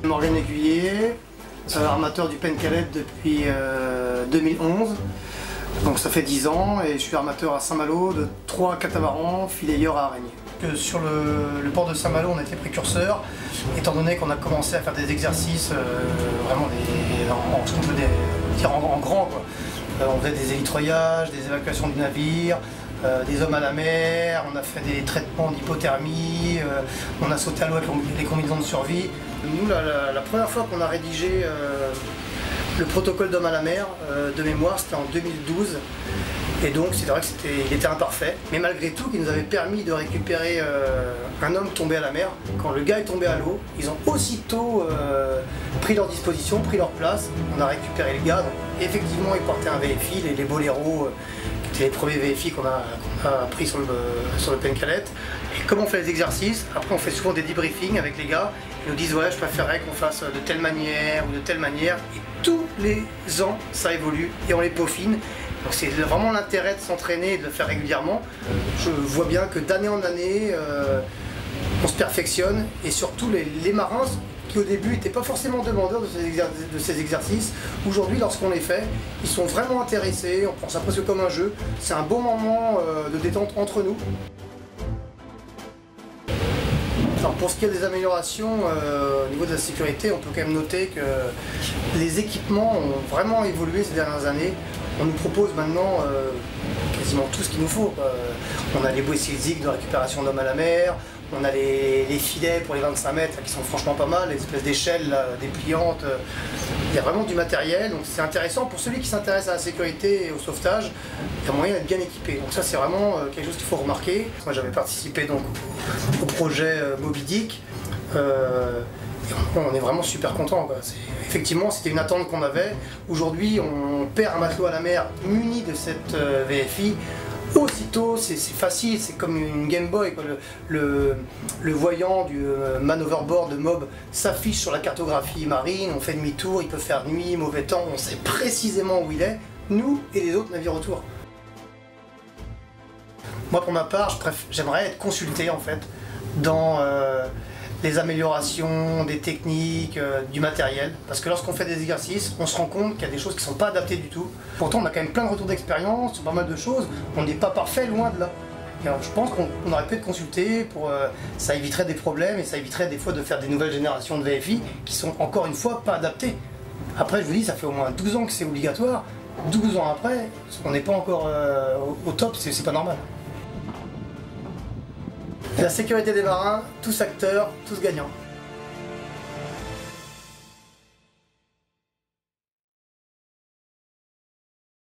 Morgan Aiguillet, armateur du Pencalet depuis 2011. Donc ça fait 10 ans et je suis armateur à Saint-Malo de 3 catamarans fileyeurs à araignées. Sur le port de Saint-Malo, on a été précurseurs, étant donné qu'on a commencé à faire des exercices vraiment en grand, quoi. On faisait des hélitroyages, des évacuations du navire, des hommes à la mer, on a fait des traitements d'hypothermie, on a sauté à l'eau avec les combinaisons de survie. Nous, la première fois qu'on a rédigé le protocole d'homme à la mer de mémoire, c'était en 2012. Et donc c'est vrai qu'il était imparfait, mais malgré tout, il nous avait permis de récupérer un homme tombé à la mer. Quand le gars est tombé à l'eau, ils ont aussitôt pris leur disposition, pris leur place. On a récupéré le gars. Donc, effectivement, il portait un VFI, les Boléro, qui étaient les premiers VFI qu'on a pris sur le Pencalet. Et comme on fait les exercices, après on fait souvent des debriefings avec les gars. Ils nous disent ouais, je préférerais qu'on fasse de telle manière ou de telle manière. Et tous les ans, ça évolue et on les peaufine. Donc c'est vraiment l'intérêt de s'entraîner et de le faire régulièrement. Je vois bien que d'année en année, on se perfectionne et surtout les marins qui au début n'étaient pas forcément demandeurs de ces exercices, aujourd'hui lorsqu'on les fait, ils sont vraiment intéressés, on prend ça presque comme un jeu. C'est un bon moment de détente entre nous. Alors pour ce qui est des améliorations au niveau de la sécurité, on peut quand même noter que les équipements ont vraiment évolué ces dernières années. On nous propose maintenant quasiment tout ce qu'il nous faut. On a les bouées silziques de récupération d'hommes à la mer, on a les filets pour les 25 mètres qui sont franchement pas mal, les espèces d'échelles dépliantes. Il y a vraiment du matériel, donc c'est intéressant. Pour celui qui s'intéresse à la sécurité et au sauvetage, il y a moyen d'être bien équipé. Donc ça c'est vraiment quelque chose qu'il faut remarquer. Moi j'avais participé donc au projet Moby Dick. On est vraiment super content. Effectivement, c'était une attente qu'on avait. Aujourd'hui, on perd un matelot à la mer muni de cette VFI. Aussitôt, c'est facile, c'est comme une Game Boy. Le voyant du man overboard de Mob s'affiche sur la cartographie marine, on fait demi-tour, il peut faire nuit, mauvais temps, on sait précisément où il est, nous et les autres navires autour. Moi, pour ma part, j'aimerais être consulté en fait dans les améliorations, des techniques, du matériel. Parce que lorsqu'on fait des exercices, on se rend compte qu'il y a des choses qui ne sont pas adaptées du tout. Pourtant, on a quand même plein de retours d'expérience sur pas mal de choses. On n'est pas parfait, loin de là. Et alors, je pense qu'on aurait pu être consulté pour... ça éviterait des problèmes et ça éviterait des fois de faire des nouvelles générations de VFI qui sont encore une fois pas adaptées. Après, je vous dis, ça fait au moins 12 ans que c'est obligatoire. 12 ans après, on n'est pas encore au top, c'est pas normal. La sécurité des marins, tous acteurs, tous gagnants.